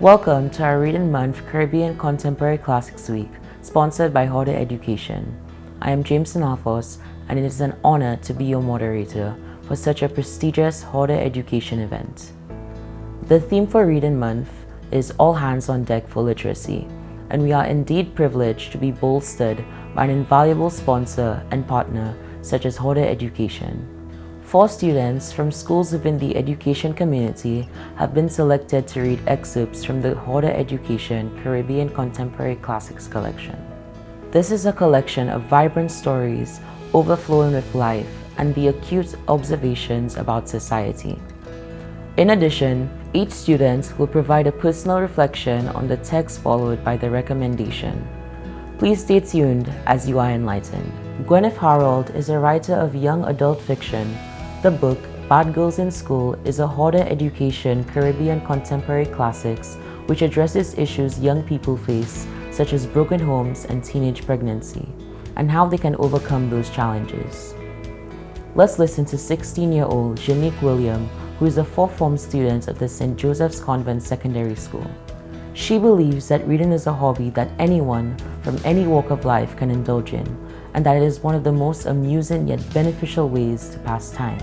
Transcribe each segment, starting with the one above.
Welcome to our Reading Month Caribbean Contemporary Classics Week, sponsored by Horde Education. I am James Sinafos, and it is an honor to be your moderator for such a prestigious Horde Education event. The theme for Reading Month is All Hands on Deck for Literacy, and we are indeed privileged to be bolstered by an invaluable sponsor and partner such as Horde Education. 4 students from schools within the education community have been selected to read excerpts from the Horde Education Caribbean Contemporary Classics collection. This is a collection of vibrant stories overflowing with life and the acute observations about society. In addition, each student will provide a personal reflection on the text followed by the recommendation. Please stay tuned as you are enlightened. Gwyneth Harold is a writer of young adult fiction. The book, Bad Girls in School, is a Horde Education Caribbean Contemporary Classics which addresses issues young people face, such as broken homes and teenage pregnancy, and how they can overcome those challenges. Let's listen to 16-year-old Jeannique William, who is a 4th form student at the St. Joseph's Convent Secondary School. She believes that reading is a hobby that anyone from any walk of life can indulge in, and that it is one of the most amusing yet beneficial ways to pass time.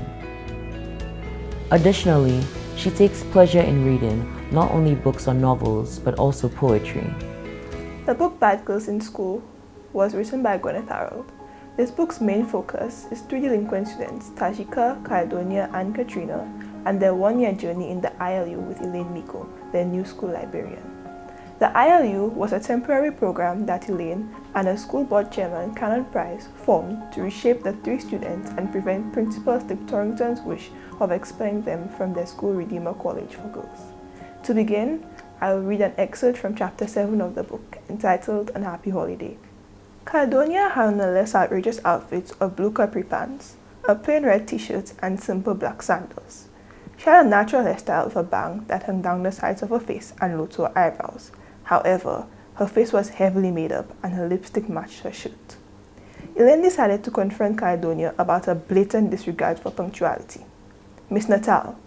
Additionally, she takes pleasure in reading not only books or novels, but also poetry. The book Bad Girls in School was written by Gwyneth Harold. This book's main focus is 3 delinquent students, Tajika, Caledonia, and Katrina, and their 1-year journey in the ILU with Elaine Miko, their new school librarian. The ILU was a temporary program that Elaine and her school board chairman, Canon Price, formed to reshape the 3 students and prevent Principal Steve Torrington's wish of expelling them from their school Redeemer College for Girls. To begin, I will read an excerpt from chapter 7 of the book, entitled An Happy Holiday. Caledonia had on a less outrageous outfit of blue capri pants, a plain red t-shirt, and simple black sandals. She had a natural hairstyle with a bang that hung down the sides of her face and low to her eyebrows. However, her face was heavily made up and her lipstick matched her shirt. Elaine decided to confront Caledonia about her blatant disregard for punctuality. Miss Natal,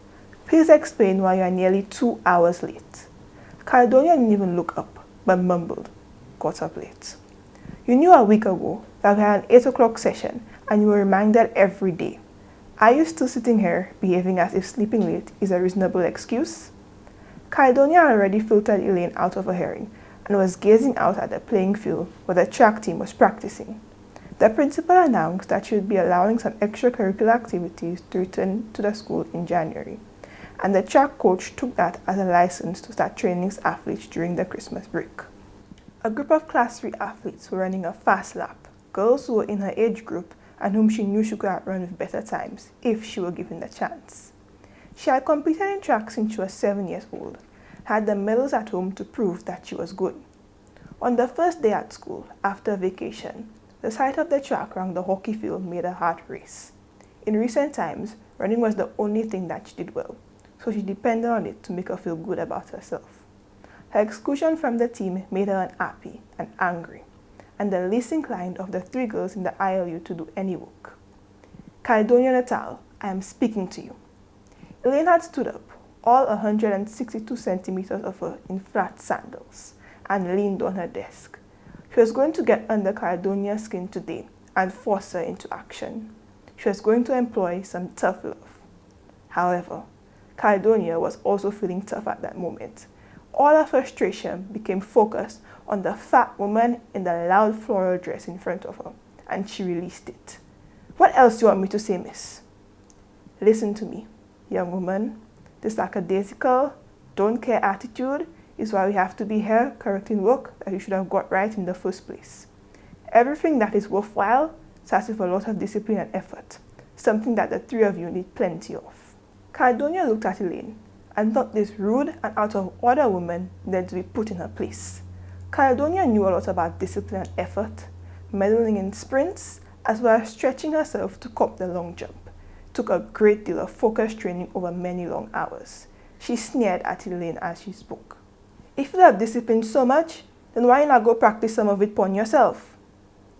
please explain why you are nearly 2 hours late. Caledonia didn't even look up, but mumbled, got up late. You knew a week ago that we had an 8 o'clock session and you were reminded every day. Are you still sitting here behaving as if sleeping late is a reasonable excuse? Caledonia had already filtered Elaine out of her hearing and was gazing out at the playing field where the track team was practicing. The principal announced that she would be allowing some extracurricular activities to return to the school in January, and the track coach took that as a license to start training his athletes during the Christmas break. A group of Class 3 athletes were running a fast lap, girls who were in her age group and whom she knew she could outrun with better times if she were given the chance. She had competed in track since she was 7 years old, had the medals at home to prove that she was good. On the first day at school, after vacation, the sight of the track around the hockey field made her heart race. In recent times, running was the only thing that she did well, so she depended on it to make her feel good about herself. Her exclusion from the team made her unhappy and angry, and the least inclined of the 3 girls in the ILU to do any work. Caledonia Natal, I am speaking to you. Elaine had stood up, all 162 centimeters of her in flat sandals, and leaned on her desk. She was going to get under Caledonia's skin today and force her into action. She was going to employ some tough love. However, Caledonia was also feeling tough at that moment. All her frustration became focused on the fat woman in the loud floral dress in front of her, and she released it. What else do you want me to say, miss? Listen to me, young woman. This lackadaisical, don't care attitude is why we have to be here correcting work that you should have got right in the first place. Everything that is worthwhile starts with a lot of discipline and effort, something that the 3 of you need plenty of. Caledonia looked at Elaine and thought this rude and out of order woman needed to be put in her place. Caledonia knew a lot about discipline and effort, meddling in sprints, as well as stretching herself to cope the long jump. Took a great deal of focused training over many long hours. She sneered at Elaine as she spoke. If you have discipline so much, then why not go practice some of it upon yourself?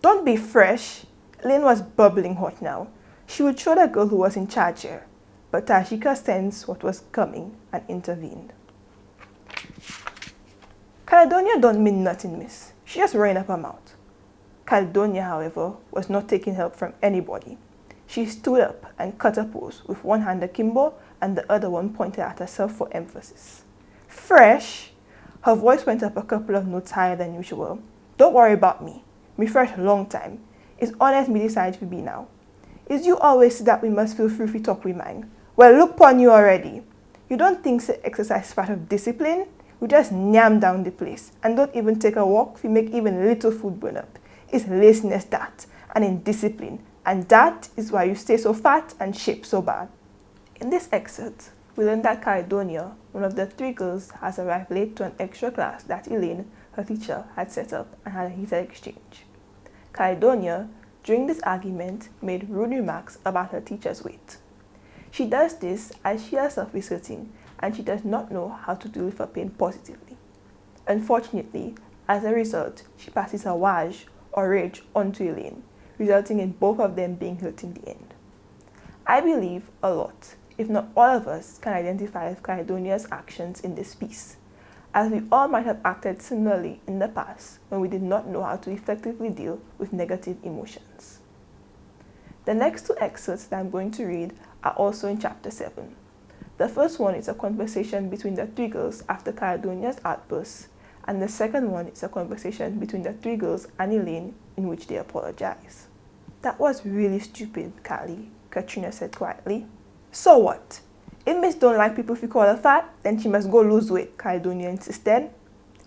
Don't be fresh. Elaine was bubbling hot now. She would show the girl who was in charge here. But Tajika sensed what was coming and intervened. Caledonia don't mean nothing, miss. She just ran up her mouth. Caledonia, however, was not taking help from anybody. She stood up and cut a pose with one hand akimbo and the other one pointed at herself for emphasis. Fresh? Her voice went up a couple of notes higher than usual. Don't worry about me. Me fresh long time. It's honest me decide to be now. Is you always say that we must feel free to talk we mind? Well, look pon you already. You don't think say exercise is part of discipline? You just nyam down the place and don't even take a walk if you make even little food burn up. It's laziness that and indiscipline, and that is why you stay so fat and shape so bad. In this excerpt, we learn that Caledonia, one of the three girls, has arrived late to an extra class that Elaine, her teacher, had set up and had a heated exchange. Caledonia, during this argument, made rude remarks about her teacher's weight. She does this as she herself is hurting and she does not know how to deal with her pain positively. Unfortunately, as a result, she passes her waj or rage onto Elaine, resulting in both of them being hurt in the end. I believe a lot, if not all of us, can identify with Caledonia's actions in this piece, as we all might have acted similarly in the past when we did not know how to effectively deal with negative emotions. The next two excerpts that I'm going to read are also in chapter 7. The first one is a conversation between the three girls after Caledonia's outburst, and the second one is a conversation between the three girls and Elaine in which they apologize. That was really stupid, Callie, Katrina said quietly. So what? If Miss don't like people if you call her fat, then she must go lose weight, Caledonia insisted.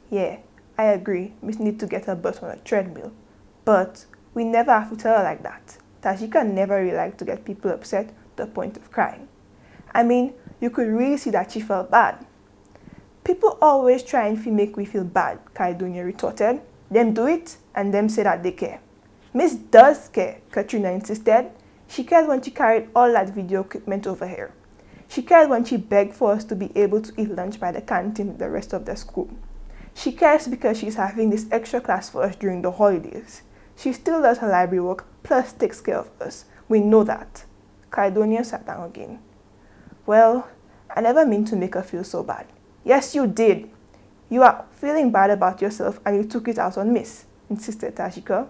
Yeah, I agree, Miss need to get her butt on a treadmill. But we never have to tell her like that. Tajika never really liked to get people upset to the point of crying. I mean, you could really see that she felt bad. People always try and make we feel bad, Caledonia retorted. Them do it, and them say that they care. Miss does care, Katrina insisted. She cared when she carried all that video equipment over here. She cared when she begged for us to be able to eat lunch by the canteen with the rest of the school. She cares because she's having this extra class for us during the holidays. She still does her library work, plus takes care of us. We know that. Caledonia sat down again. Well, I never meant to make her feel so bad. Yes, you did. You are feeling bad about yourself and you took it out on Miss, insisted Tajika.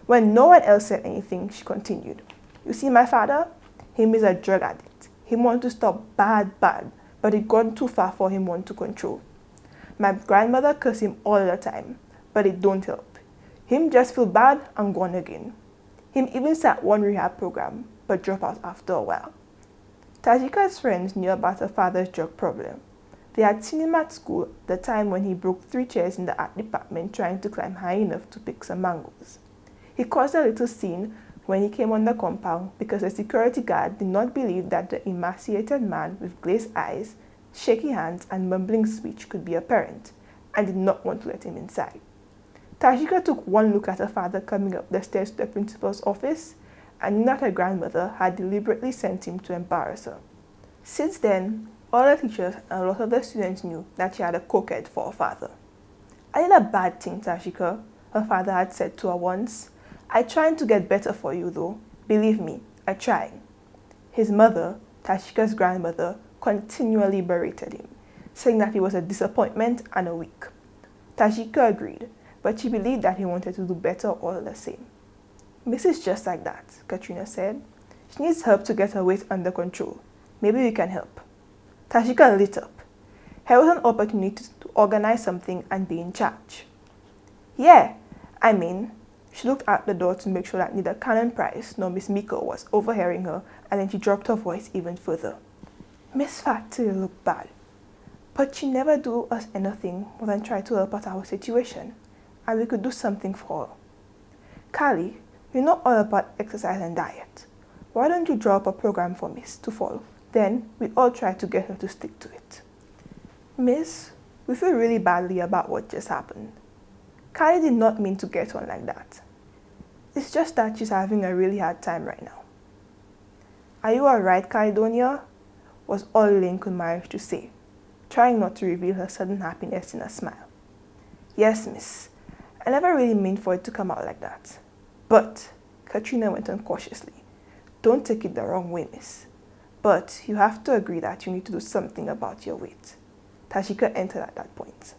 When no one else said anything, she continued. You see my father? Him is a drug addict. He want to stop bad, but it gone too far for him want to control. My grandmother curse him all the time, but it don't help. Him just feel bad and gone again. Him even start one rehab program, but drop out after a while. Tajika's friends knew about her father's drug problem. They had seen him at school the time when he broke 3 chairs in the art department trying to climb high enough to pick some mangoes. He caused a little scene when he came on the compound because the security guard did not believe that the emaciated man with glazed eyes, shaky hands, and mumbling speech could be a parent, and did not want to let him inside. Tajika took one look at her father coming up the stairs to the principal's office, and knew that her grandmother had deliberately sent him to embarrass her. Since then, all the teachers and a lot of the students knew that she had a cokehead for her father. I did a bad thing, Tajika, her father had said to her once. I trying to get better for you though. Believe me, I trying. His mother, Tajika's grandmother, continually berated him, saying that he was a disappointment and a weak. Tajika agreed, but she believed that he wanted to do better all the same. Miss is just like that, Katrina said. She needs help to get her weight under control. Maybe we can help. Tajika lit up. Here was an opportunity to organize something and be in charge. Yeah, she looked out the door to make sure that neither Canon Price nor Miss Miko was overhearing her, and then she dropped her voice even further. Miss Factory looked bad, but she never do us anything more than try to help out our situation, and we could do something for her. Callie, you know all about exercise and diet. Why don't you draw up a program for Miss to follow? Then we all try to get her to stick to it. Miss, we feel really badly about what just happened. Callie did not mean to get on like that. It's just that she's having a really hard time right now. Are you alright, Caledonia? Was all Elaine could manage to say, trying not to reveal her sudden happiness in a smile. Yes, miss. I never really meant for it to come out like that. But, Katrina went on cautiously, don't take it the wrong way, miss. But you have to agree that you need to do something about your weight. Tajika entered at that point.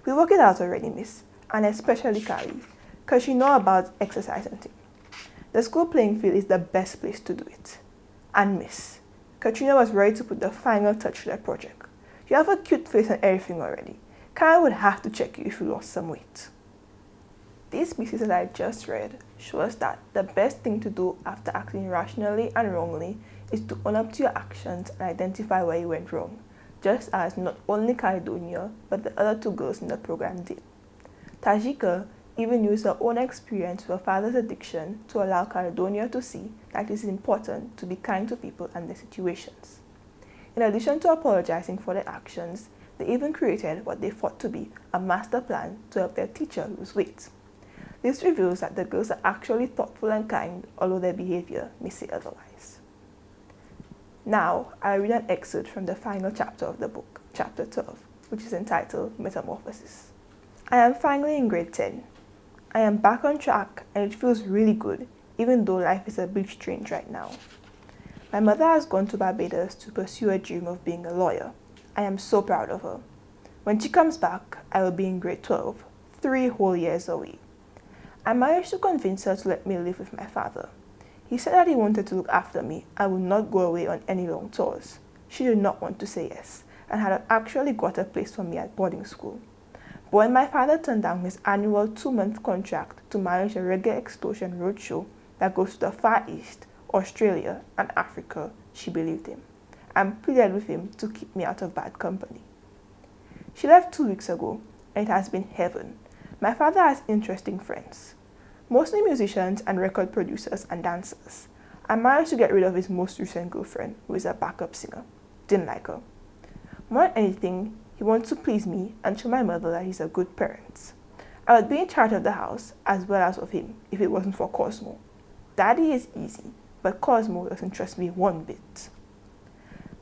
We work it out already, miss, and especially Kali, because she know about exercise and things. The school playing field is the best place to do it. And miss, Katrina was ready to put the final touch to the project. You have a cute face and everything already. Karen would have to check you if you lost some weight. These pieces that I just read show us that the best thing to do after acting rationally and wrongly is to own up to your actions and identify where you went wrong, just as not only Caledonia but the other two girls in the program did. Tajika even used her own experience with her father's addiction to allow Caledonia to see that it is important to be kind to people and their situations. In addition to apologizing for their actions, they even created what they thought to be a master plan to help their teacher lose weight. This reveals that the girls are actually thoughtful and kind, although their behavior may say otherwise. Now, I'll read an excerpt from the final chapter of the book, chapter 12, which is entitled Metamorphosis. I am finally in grade 10. I am back on track and it feels really good, even though life is a bit strange right now. My mother has gone to Barbados to pursue a dream of being a lawyer. I am so proud of her. When she comes back, I will be in grade 12, 3 whole years away. I managed to convince her to let me live with my father. He said that he wanted to look after me and would not go away on any long tours. She did not want to say yes and had actually got a place for me at boarding school. But when my father turned down his annual 2-month contract to manage a reggae explosion roadshow that goes to the Far East, Australia, and Africa, she believed him and pleaded with him to keep me out of bad company. She left 2 weeks ago, and it has been heaven. My father has interesting friends, mostly musicians and record producers and dancers. I managed to get rid of his most recent girlfriend, who is a backup singer. Didn't like her. More than anything, he wants to please me and show my mother that he's a good parent. I would be in charge of the house as well as of him if it wasn't for Cosmo. Daddy is easy, but Cosmo doesn't trust me one bit.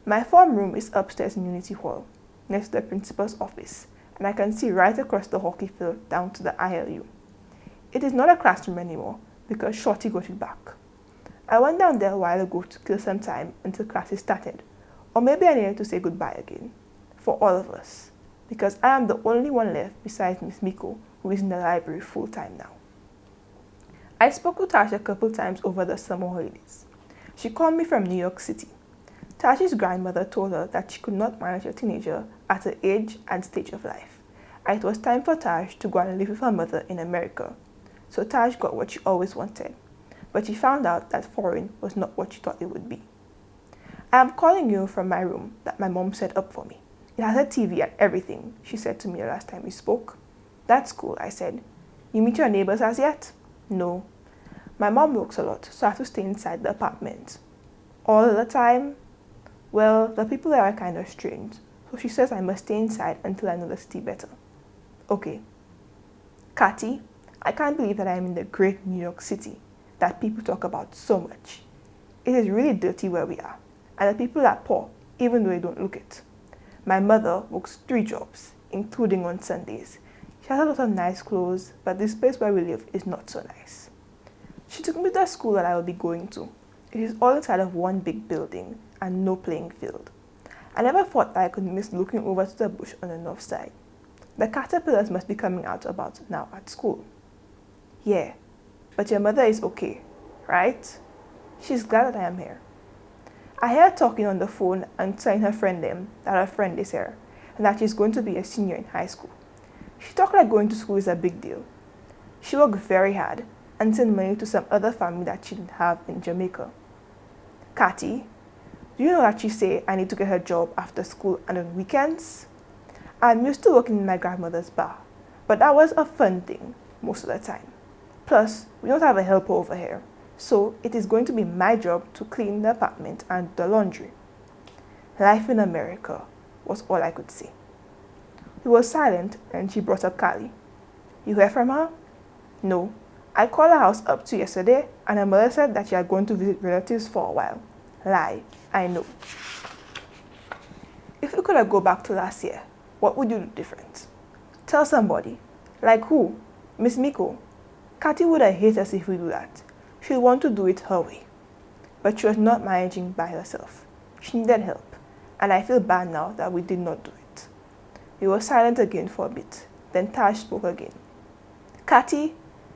My form room is upstairs in Unity Hall, next to the principal's office, and I can see right across the hockey field down to the ILU. It is not a classroom anymore because Shorty got it back. I went down there a while ago to kill some time until classes started, or maybe I needed to say goodbye again. For all of us, because I am the only one left besides Miss Miko, who is in the library full-time now. I spoke with Tasha a couple times over the summer holidays. She called me from New York City. Tasha's grandmother told her that she could not manage a teenager at her age and stage of life, and it was time for Taj to go and live with her mother in America. So Taj got what she always wanted, but she found out that foreign was not what she thought it would be. I am calling you from my room that my mom set up for me. It has a TV and everything, she said to me the last time we spoke. That's cool, I said. You meet your neighbors as yet? No. My mom works a lot, so I have to stay inside the apartment. All the time? Well, the people there are kind of strange, so she says I must stay inside until I know the city better. Okay. Kati, I can't believe that I am in the great New York City that people talk about so much. It is really dirty where we are, and the people are poor, even though they don't look it. My mother works 3 jobs, including on Sundays. She has a lot of nice clothes, but this place where we live is not so nice. She took me to the school that I will be going to. It is all inside of one big building and no playing field. I never thought that I could miss looking over to the bush on the north side. The caterpillars must be coming out about now at school. Yeah, but your mother is okay, right? She's glad that I am here. I hear her talking on the phone and telling her friend them that her friend is here and that she's going to be a senior in high school. She talked like going to school is a big deal. She worked very hard and sent money to some other family that she didn't have in Jamaica. Kati, do you know that she say I need to get her job after school and on weekends? I'm used to working in my grandmother's bar, but that was a fun thing most of the time. Plus, we don't have a helper over here. So it is going to be my job to clean the apartment and the laundry. Life in America was all I could say. We were silent and she brought up Kali. You heard from her? No. I called her house up to yesterday and her mother said that she had gone to visit relatives for a while. Lie, I know. If you could have go back to last year, what would you do different? Tell somebody. Like who? Miss Miko. Kati would have hated us if we do that. She'd want to do it her way. But she was not managing by herself. She needed help, and I feel bad now that we did not do it. We were silent again for a bit. Then Taj spoke again. Catty,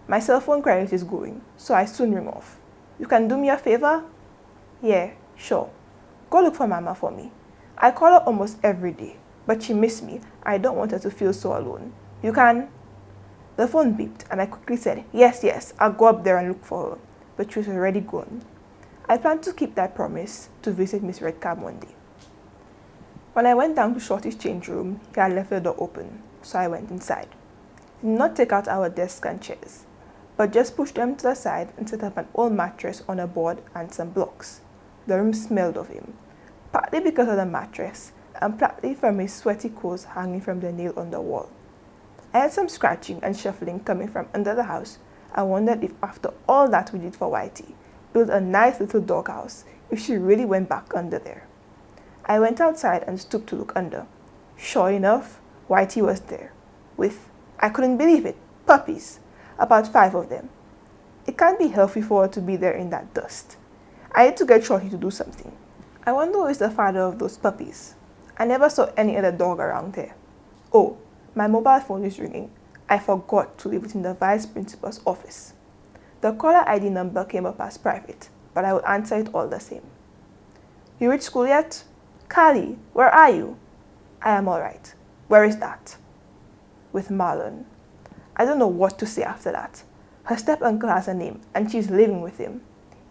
my cell phone credit is going, so I soon ring off. You can do me a favor? Yeah, sure. Go look for Mama for me. I call her almost every day, but she missed me. I don't want her to feel so alone. You can? The phone beeped, and I quickly said, yes, I'll go up there and look for her. But she was already gone. I planned to keep that promise to visit Miss Redcab one day. When I went down to Shorty's change room, he had left the door open, so I went inside. He did not take out our desks and chairs, but just pushed them to the side and set up an old mattress on a board and some blocks. The room smelled of him, partly because of the mattress, and partly from his sweaty clothes hanging from the nail on the wall. I heard some scratching and shuffling coming from under the house. I wondered if after all that we did for Whitey, build a nice little doghouse, if she really went back under there. I went outside and stooped to look under. Sure enough, Whitey was there, with, I couldn't believe it, puppies, about 5 of them. It can't be healthy for her to be there in that dust. I had to get Shorty to do something. I wonder who is the father of those puppies. I never saw any other dog around here. Oh, my mobile phone is ringing. I forgot to leave it in the vice principal's office. The caller ID number came up as private, but I will answer it all the same. You reached school yet? Callie, where are you? I am all right. Where is that? With Marlon. I don't know what to say after that. Her step-uncle has a name, and she's living with him.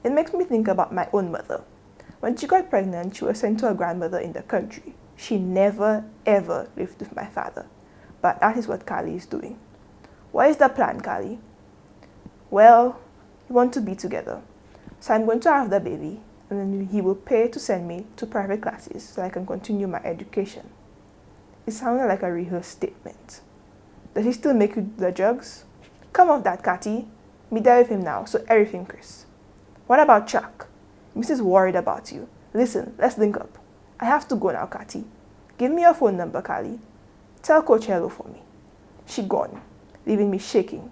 It makes me think about my own mother. When she got pregnant, she was sent to her grandmother in the country. She never, ever lived with my father. But that is what Callie is doing. What is the plan, Callie? Well, we want to be together. So I'm going to have the baby, and then he will pay to send me to private classes so I can continue my education. It sounded like a rehearsed statement. Does he still make you do the drugs? Come off that, Catty. Be there with him now, so everything crisp. What about Chuck? Mrs. worried about you. Listen, let's link up. I have to go now, Catty. Give me your phone number, Callie. Tell Coach hello for me. She gone, leaving me shaking.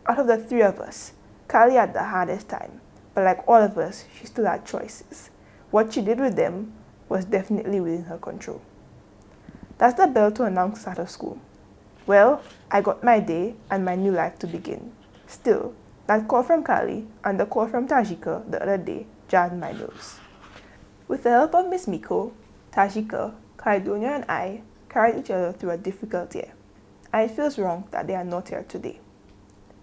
Out of the 3 of us, Callie had the hardest time, but like all of us, she still had choices. What she did with them was definitely within her control. That's the bell to announce start of school. Well, I got my day and my new life to begin. Still, that call from Callie and the call from Tajika the other day jarred my nerves. With the help of Miss Miko, Tajika, Caledonia and I carried each other through a difficult year, and it feels wrong that they are not here today.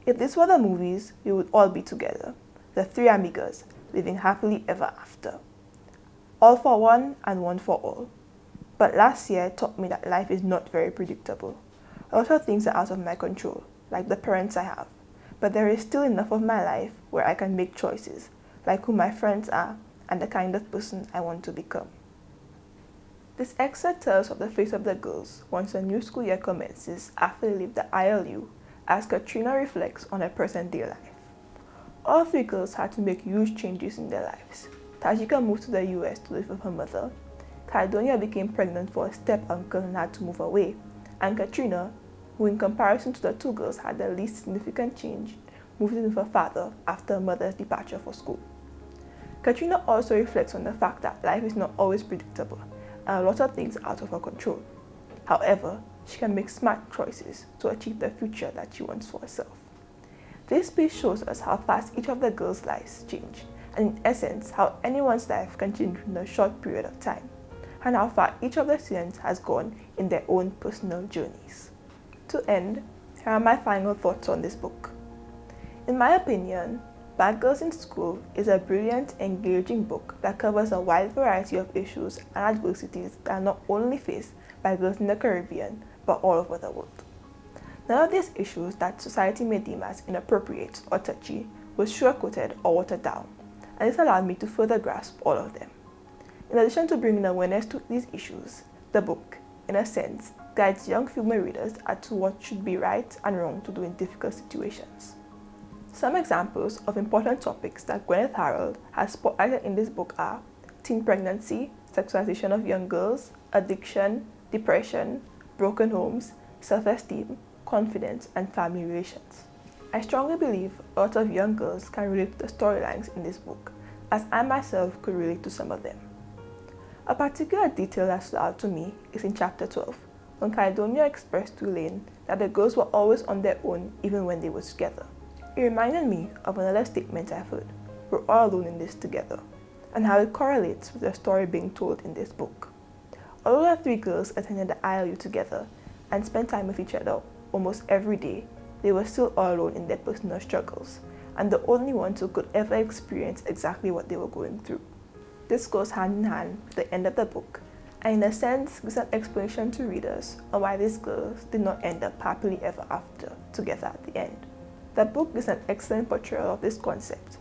If this were the movies, we would all be together, the 3 amigas, living happily ever after. All for one and one for all. But last year taught me that life is not very predictable. A lot of things are out of my control, like the parents I have, but there is still enough of my life where I can make choices, like who my friends are and the kind of person I want to become. This excerpt tells of the fate of the girls once a new school year commences after they leave the ILU, as Katrina reflects on her present-day life. All 3 girls had to make huge changes in their lives. Tajika moved to the US to live with her mother. Caledonia became pregnant for a step-uncle and had to move away. And Katrina, who in comparison to the 2 girls had the least significant change, moved in with her father after her mother's departure for school. Katrina also reflects on the fact that life is not always predictable, and a lot of things are out of her control. However, she can make smart choices to achieve the future that she wants for herself. This piece shows us how fast each of the girls' lives change, and in essence, how anyone's life can change in a short period of time, and how far each of the students has gone in their own personal journeys. To end, here are my final thoughts on this book. In my opinion, Bad Girls in School is a brilliant, engaging book that covers a wide variety of issues and adversities that are not only faced by girls in the Caribbean, but all over the world. None of these issues that society may deem as inappropriate or touchy was sugar-coated or watered down, and this allowed me to further grasp all of them. In addition to bringing awareness to these issues, the book, in a sense, guides young female readers as to what should be right and wrong to do in difficult situations. Some examples of important topics that Gwyneth Harold has spotlighted in this book are teen pregnancy, sexualization of young girls, addiction, depression, broken homes, self-esteem, confidence, and family relations. I strongly believe a lot of young girls can relate to the storylines in this book, as I myself could relate to some of them. A particular detail that stood out to me is in chapter 12, when Caledonia expressed to Lane that the girls were always on their own even when they were together. It reminded me of another statement I've heard, "We're all alone in this together," and how it correlates with the story being told in this book. Although the three girls attended the ILU together and spent time with each other almost every day, they were still all alone in their personal struggles, and the only ones who could ever experience exactly what they were going through. This goes hand in hand with the end of the book, and in a sense gives an explanation to readers on why these girls did not end up happily ever after together at the end. The book is an excellent portrayal of this concept,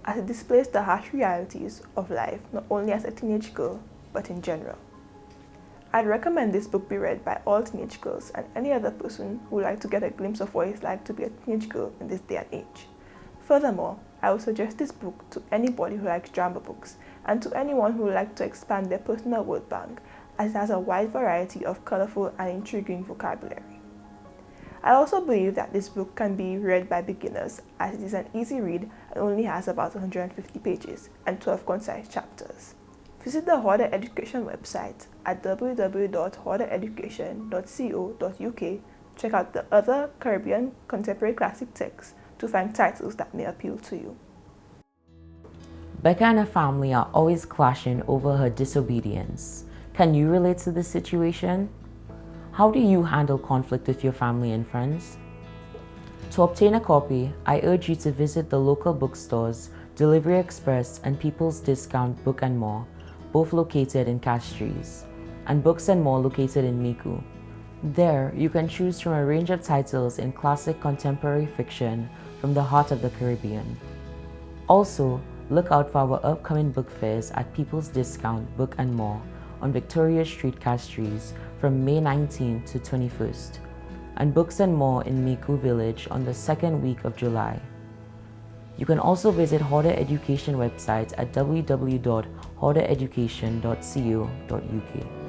as it displays the harsh realities of life not only as a teenage girl, but in general. I'd recommend this book be read by all teenage girls and any other person who would like to get a glimpse of what it's like to be a teenage girl in this day and age. Furthermore, I would suggest this book to anybody who likes drama books and to anyone who would like to expand their personal word bank, as it has a wide variety of colorful and intriguing vocabulary. I also believe that this book can be read by beginners, as it is an easy read and only has about 150 pages and 12 concise chapters. Visit the Horder Education website at www.hordereducation.co.uk to check out the other Caribbean contemporary classic texts to find titles that may appeal to you. Becca and her family are always clashing over her disobedience. Can you relate to this situation? How do you handle conflict with your family and friends? To obtain a copy, I urge you to visit the local bookstores, Delivery Express and People's Discount Book and More, both located in Castries, and Books and More located in Miku. There, you can choose from a range of titles in classic contemporary fiction from the heart of the Caribbean. Also, look out for our upcoming book fairs at People's Discount Book and More on Victoria Street, Castries from May 19th to 21st, and Books and More in Miku Village on the second week of July. You can also visit Horder Education website at www.hordereducation.co.uk.